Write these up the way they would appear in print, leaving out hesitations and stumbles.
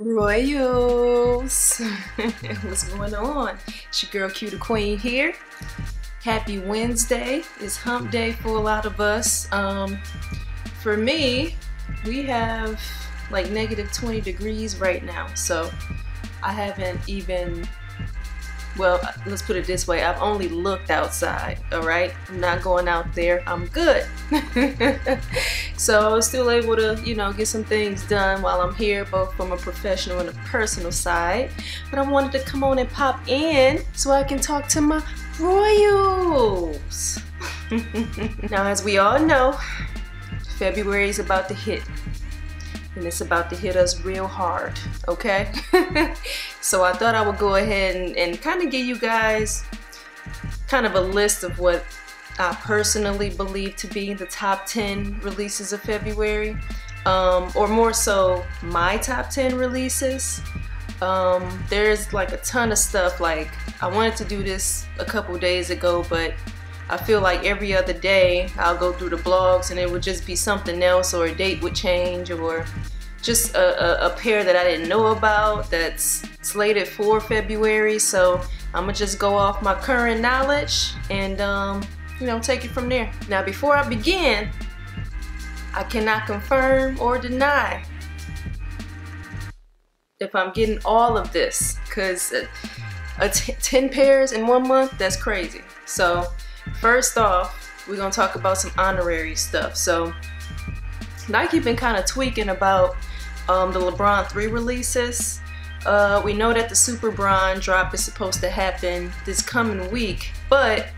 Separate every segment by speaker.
Speaker 1: Royals. What's going on? It's your girl QdaQueen here. Happy Wednesday. It's hump day for a lot of us. For me, we have like negative 20 degrees right now, so I haven't even, well, let's put it this way, I've only looked outside, all right? I'm not going out there. I'm good. So I'm still able to, you know, get some things done while I'm here, both from a professional and a personal side. But I wanted to come on and pop in so I can talk to my Royals. Now, as we all know, February is about to hit. And it's about to hit us real hard, okay? So I thought I would go ahead and kind of give you guys kind of a list of what I personally believe to be the top 10 releases of February, or more so my top 10 releases. There's like a ton of stuff. Like, I wanted to do this a couple days ago, but I feel like every other day I'll go through the blogs and it would just be something else, or a date would change, or just a pair that I didn't know about that's slated for February. So I'm gonna just go off my current knowledge and you know, take it from there. Now, before I begin, I cannot confirm or deny if I'm getting all of this, because 10 pairs in 1 month, that's crazy. So first off, we're gonna talk about some honorary stuff. So Nike been kind of tweaking about the LeBron 3 releases. We know that the Super Bron drop is supposed to happen this coming week, but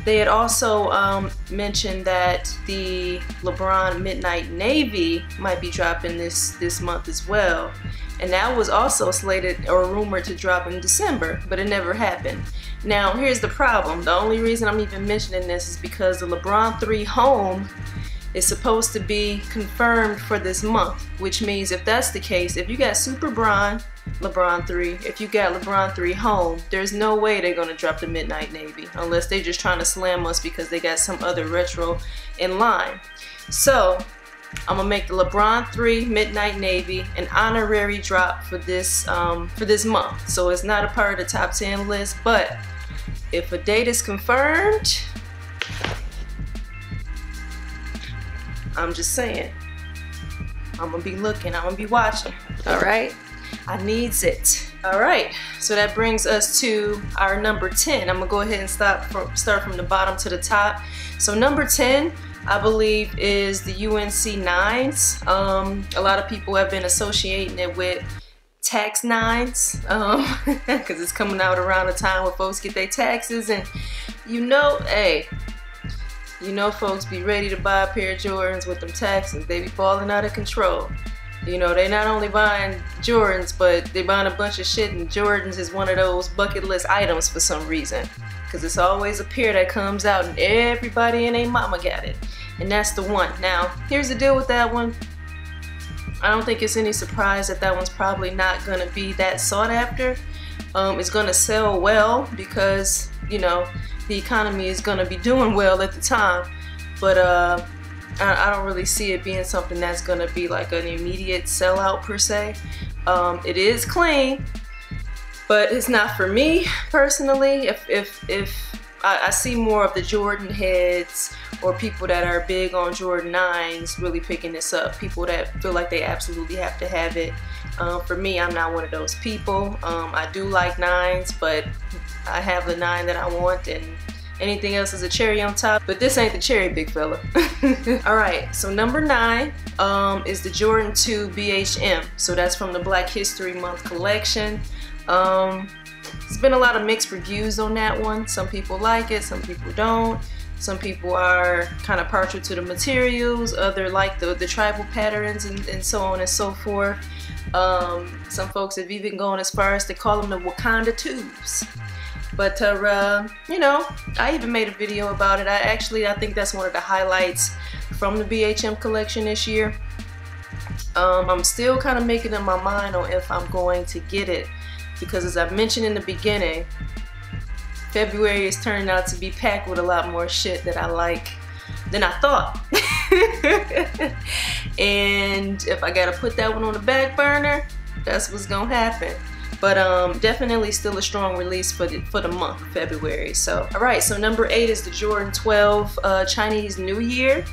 Speaker 1: they had also mentioned that the LeBron Midnight Navy might be dropping this month as well. And that was also slated or rumored to drop in December, but it never happened. Now, here's the problem. The only reason I'm even mentioning this is because the LeBron 3 Home is supposed to be confirmed for this month, which means if that's the case, if you got Super Bron, LeBron 3, if you got LeBron 3 Home, there's no way they're gonna drop the Midnight Navy unless they're just trying to slam us because they got some other retro in line. So I'm gonna make the LeBron 3 Midnight Navy an honorary drop for this month. So it's not a part of the top 10 list, but if a date is confirmed, I'm just saying, I'm gonna be looking, I'm gonna be watching, all right? I needs it. All right, so that brings us to our number 10. I'm gonna go ahead and start from the bottom to the top. So number 10, I believe, is the UNC 9s. A lot of people have been associating it with tax 9s, because it's coming out around the time where folks get their taxes, and you know, hey, you know, folks be ready to buy a pair of Jordans with them taxes. They be falling out of control. You know, they not only buying Jordans, but they buying a bunch of shit, and Jordans is one of those bucket list items for some reason. Because it's always a pair that comes out and everybody and their mama got it. And that's the one. Now, here's the deal with that one. I don't think it's any surprise that that one's probably not gonna be that sought after. It's gonna sell well because, you know, the economy is gonna be doing well at the time. But I don't really see it being something that's gonna be like an immediate sellout per se. It is clean, but it's not for me personally. If I see more of the Jordan heads or people that are big on Jordan 9s really picking this up, people that feel like they absolutely have to have it. For me, I'm not one of those people. I do like 9s, but I have the 9 that I want, and anything else is a cherry on top, but this ain't the cherry, big fella. All right, so number 9 is the Jordan 2 BHM. So that's from the Black History Month collection. There's been a lot of mixed reviews on that one. Some people like it, some people don't. Some people are kind of partial to the materials, other like the tribal patterns and so on and so forth. Some folks have even gone as far as to call them the Wakanda 2s. But you know, I even made a video about it. I think that's one of the highlights from the BHM collection this year. I'm still kind of making up my mind on if I'm going to get it, because as I mentioned in the beginning, February is turning out to be packed with a lot more shit that I like than I thought. And if I gotta put that one on the back burner, That's what's gonna happen. But definitely still a strong release for the month of February. So all right, so number 8 is the Jordan 12 Chinese New Year.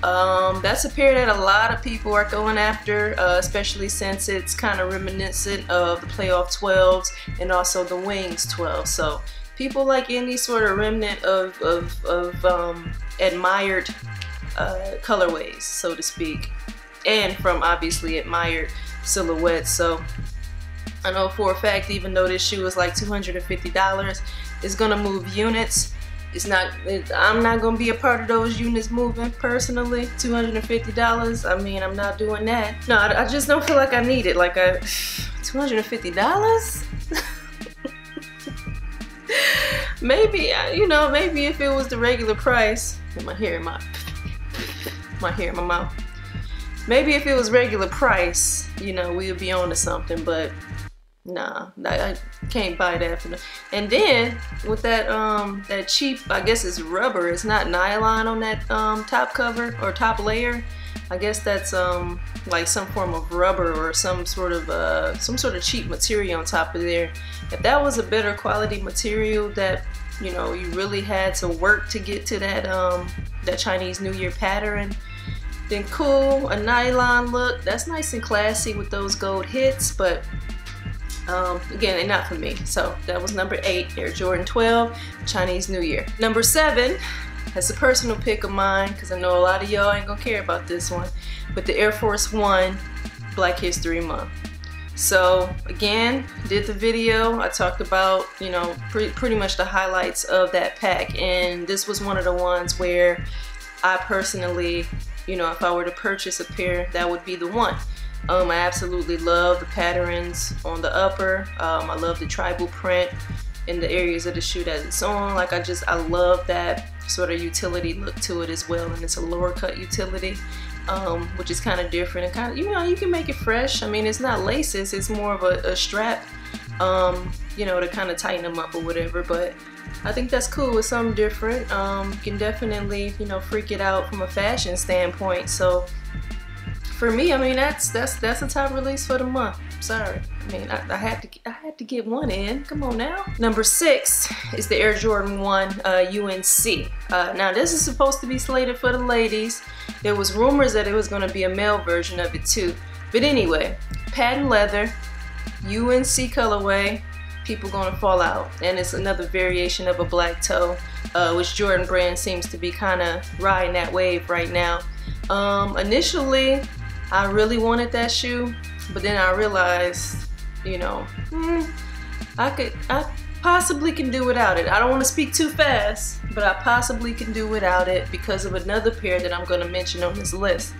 Speaker 1: That's a pair that a lot of people are going after, especially since it's kind of reminiscent of the Playoff 12s and also the Wings 12. So people like any sort of remnant of admired colorways, so to speak, and from obviously admired silhouettes. So I know for a fact, even though this shoe is like $250, it's gonna move units. I'm not gonna be a part of those units moving personally. $250, I mean, I'm not doing that. No, I just don't feel like I need it. Like $250? Maybe, you know, maybe if it was the regular price. My hair in my mouth. Maybe if it was regular price, you know, we would be on to something, but nah, I can't buy that for no. And then with that that cheap, I guess it's rubber, it's not nylon on that top cover or top layer. I guess that's like some form of rubber or some sort of cheap material on top of there. If that was a better quality material that, you know, you really had to work to get to that that Chinese New Year pattern, then cool. A nylon look, that's nice and classy with those gold hits, but again, they're not for me. So that was number 8, Air Jordan 12 Chinese New Year. Number 7, that's a personal pick of mine because I know a lot of y'all ain't gonna care about this one, but the Air Force One Black History Month. So again, did the video, I talked about, you know, pretty much the highlights of that pack, and this was one of the ones where I personally, you know, if I were to purchase a pair, that would be the one. I absolutely love the patterns on the upper. I love the tribal print in the areas of the shoe that it's on. Like I love that sort of utility look to it as well, and it's a lower cut utility, which is kind of different and kind of, you know, you can make it fresh. I mean, it's not laces, it's more of a strap, you know, to kind of tighten them up or whatever, but I think that's cool. It's something different. You can definitely, you know, freak it out from a fashion standpoint. So for me, I mean, that's a top release for the month. Sorry, I mean, I had to get one in. Come on now. Number 6 is the Air Jordan 1 UNC. Now this is supposed to be slated for the ladies. There was rumors that it was going to be a male version of it too. But anyway, patent leather, UNC colorway. People gonna fall out, and it's another variation of a black toe, which Jordan brand seems to be kind of riding that wave right now. Initially, I really wanted that shoe, but then I realized, you know, I possibly can do without it. I don't want to speak too fast, but I possibly can do without it because of another pair that I'm going to mention on this list.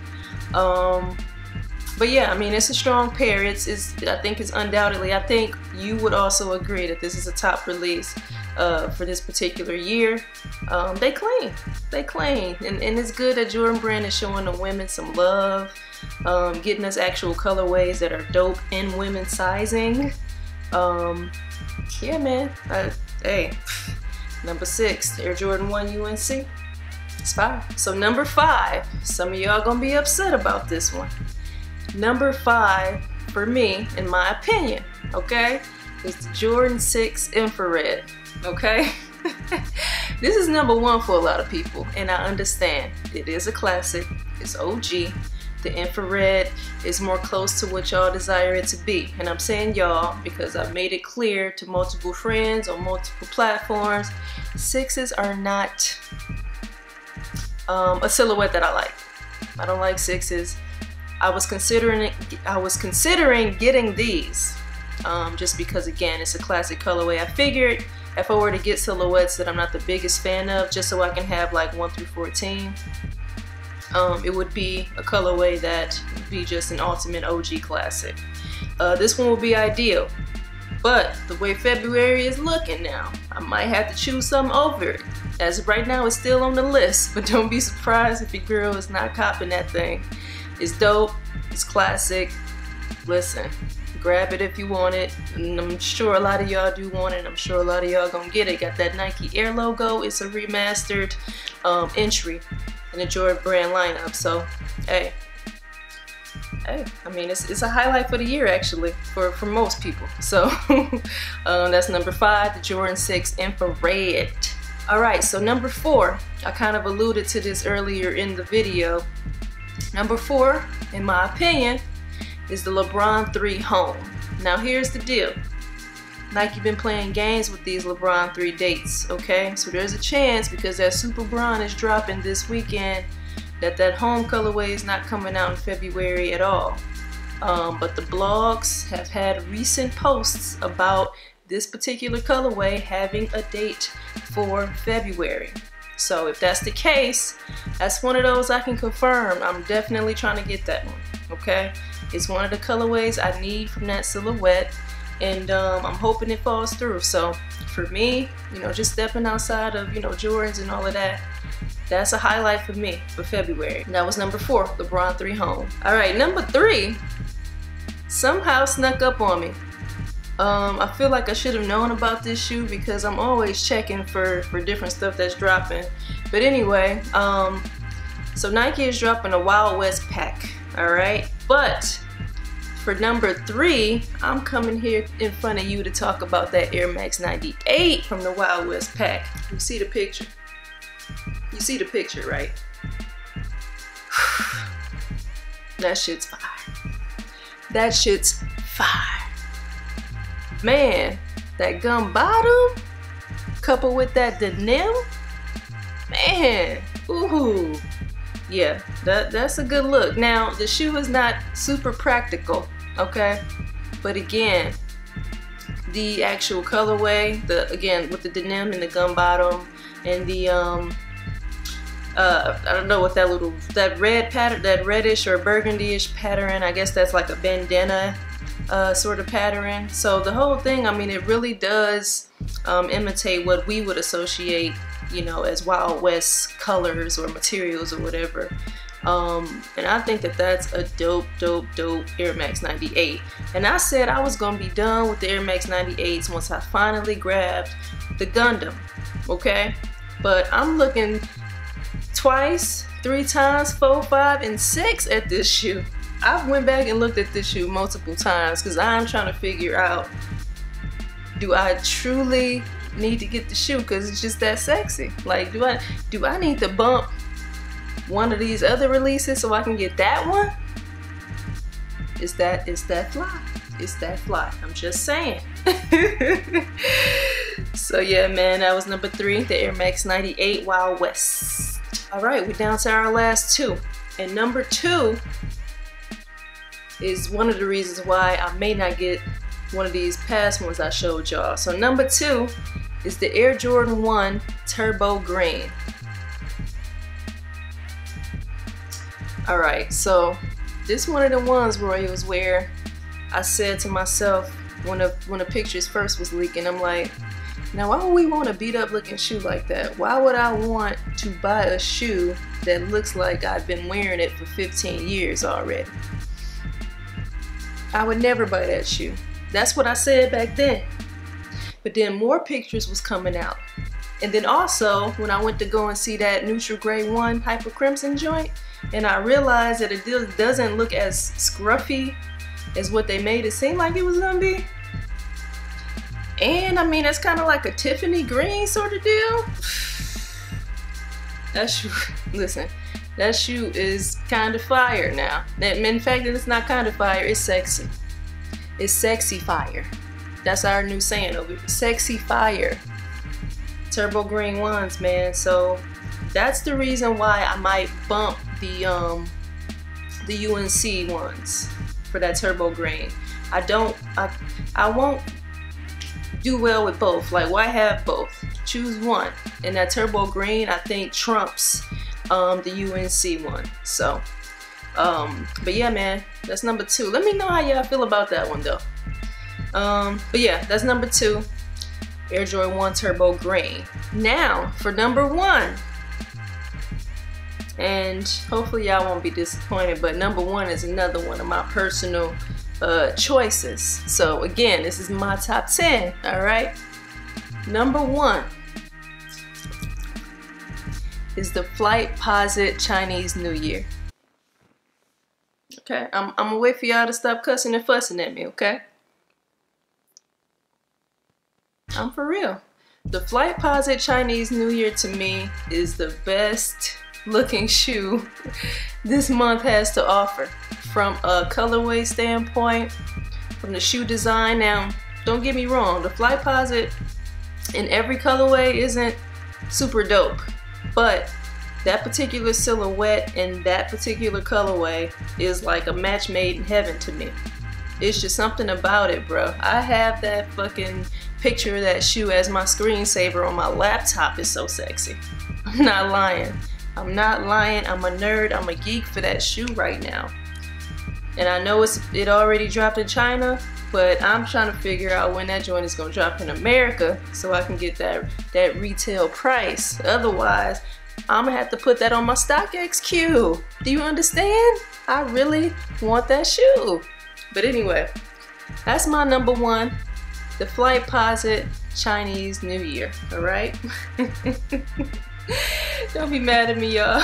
Speaker 1: But yeah, I mean, it's a strong pair. I think it's undoubtedly, I think you would also agree that this is a top release for this particular year. They clean, and it's good that Jordan brand is showing the women some love, getting us actual colorways that are dope in women's sizing. Yeah, man. Hey, number 6, Air Jordan 1 UNC. It's fire. So number 5, some of y'all gonna be upset about this one. Number 5 for me, in my opinion, okay, is the Jordan 6 Infrared. Okay. This is number 1 for a lot of people, and I understand. It is a classic. It's OG. The infrared is more close to what y'all desire it to be. And I'm saying y'all because I've made it clear to multiple friends on multiple platforms, 6s are not a silhouette that I like. I don't like 6s. I was considering getting these just because, again, it's a classic colorway. I figured if I were to get silhouettes that I'm not the biggest fan of, just so I can have like 1 through 14, it would be a colorway that would be just an ultimate OG classic. This one would be ideal, but the way February is looking now, I might have to choose something over it. As of right now, it's still on the list, but don't be surprised if your girl is not copping that thing. It's dope, it's classic. Listen, grab it if you want it, and I'm sure a lot of y'all do want it. I'm sure a lot of y'all gonna get it. Got that Nike Air logo. It's a remastered entry in the Jordan brand lineup. So hey, hey, I mean, it's a highlight for the year actually, for most people. So that's number 5, the Jordan 6 Infrared. All right, so number 4, I kind of alluded to this earlier in the video. Number 4, in my opinion, is the LeBron 3 Home. Now here's the deal. Nike been playing games with these LeBron 3 dates, okay? So there's a chance, because that Super Bron is dropping this weekend, that home colorway is not coming out in February at all. But the blogs have had recent posts about this particular colorway having a date for February. So if that's the case, that's one of those I can confirm. I'm definitely trying to get that one, okay? It's one of the colorways I need from that silhouette, and I'm hoping it falls through. So for me, you know, just stepping outside of, you know, Jordans and all of that, that's a highlight for me for February. And that was number 4, LeBron 3 Home. All right, number 3 somehow snuck up on me. I feel like I should have known about this shoe because I'm always checking for different stuff that's dropping. But anyway, so Nike is dropping a Wild West pack, all right? But for number 3, I'm coming here in front of you to talk about that Air Max 98 from the Wild West pack. You see the picture? You see the picture, right? That shit's fire. That shit's fire. Man, that gum bottom coupled with that denim, man, ooh, yeah, that's a good look. Now, the shoe is not super practical, okay? But again, the actual colorway, again, with the denim and the gum bottom and the, I don't know what that red pattern, that reddish or burgundy-ish pattern, I guess that's like a bandana sort of pattern. So the whole thing, I mean, it really does imitate what we would associate, you know, as Wild West colors or materials or whatever. And I think that that's a dope Air Max 98. And I said I was gonna be done with the Air Max 98s once I finally grabbed the Gundam, okay? But I'm looking twice, 3 times, 4, 5, and 6 at this shoe. I went back and looked at this shoe multiple times because I'm trying to figure out, do I truly need to get the shoe because it's just that sexy? Like, do I need to bump one of these other releases so I can get that one? Is that fly? Is that fly? I'm just saying. So yeah, man, that was number 3, the Air Max 98 Wild West. All right, we're down to our last 2, and number 2 is one of the reasons why I may not get one of these past ones I showed y'all. So number 2 is the Air Jordan 1 Turbo Green. All right, so this one of the ones, Royals, where I said to myself when the pictures first was leaking, I'm like, now why would we want a beat up looking shoe like that? Why would I want to buy a shoe that looks like I've been wearing it for 15 years already? I would never buy that shoe. That's what I said back then. But then more pictures was coming out. And then also, when I went to go and see that Neutral Grey 1 Hyper Crimson joint, and I realized that it doesn't look as scruffy as what they made it seem like it was gonna be. And I mean, it's kind of like a Tiffany green sort of deal. That shoe, listen, that shoe is kind of fire now. In fact, it's not kind of fire, it's sexy. It's sexy fire. That's our new saying over here. Sexy fire. Turbo green ones, man. So that's the reason why I might bump the UNC ones for that turbo green. I won't do well with both. Like, why have both? Choose one. And that turbo green, I think, trumps the UNC one. So but yeah, man, that's number 2. Let me know how y'all feel about that one though. But yeah, that's number 2, Air Jordan 1 Turbo Green. Now for number 1, and hopefully y'all won't be disappointed, but number 1 is another one of my personal choices. So again, this is my top 10. All right, number 1 is the Flight Posit Chinese New Year. Okay, I'm gonna wait for y'all to stop cussing and fussing at me, okay? I'm for real. The Flightposite Chinese New Year to me is the best looking shoe this month has to offer. From a colorway standpoint, from the shoe design. Now, don't get me wrong, the Flightposite in every colorway isn't super dope, but that particular silhouette and that particular colorway is like a match made in heaven to me. It's just something about it, bro. I have that fucking picture of that shoe as my screensaver on my laptop. It's so sexy. I'm not lying. I'm not lying. I'm a nerd. I'm a geek for that shoe right now. And I know it already dropped in China, but I'm trying to figure out when that joint is gonna drop in America so I can get that retail price. Otherwise, I'm gonna have to put that on my StockX queue. Do you understand? I really want that shoe. But anyway, that's my number one, the Flightposite Chinese New Year, all right? Don't be mad at me, y'all.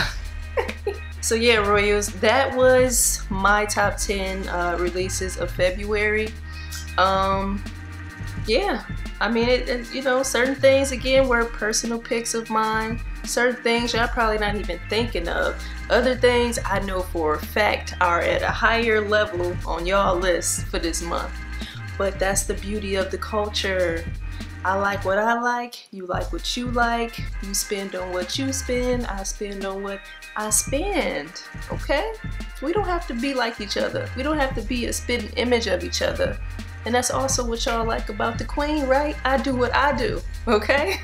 Speaker 1: So yeah, Royals, that was my top 10 releases of February. Yeah, I mean, you know, certain things, again, were personal picks of mine. Certain things y'all probably not even thinking of. Other things I know for a fact are at a higher level on y'all list for this month. But that's the beauty of the culture. I like what I like, you like what you like, you spend on what you spend, I spend on what I spend, okay? We don't have to be like each other. We don't have to be a spitting image of each other. And that's also what y'all like about the queen, right? I do what I do, okay?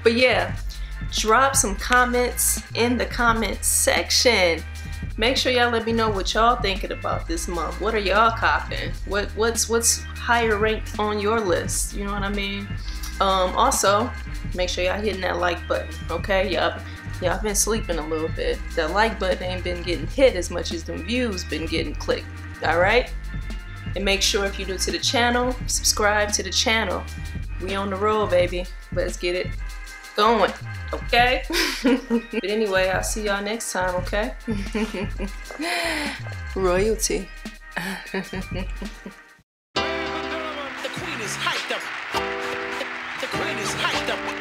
Speaker 1: But yeah, drop some comments in the comments section. Make sure y'all let me know what y'all thinking about this month. What are y'all copping? What's higher ranked on your list? You know what I mean? Also, make sure y'all hitting that like button, okay? Y'all been sleeping a little bit. That like button ain't been getting hit as much as the views been getting clicked, all right? And make sure if you're new to the channel, subscribe to the channel. We on the road, baby. Let's get it going, okay? But anyway, I'll see y'all next time, okay? Royalty.
Speaker 2: The queen is hyped up. The queen is hyped up.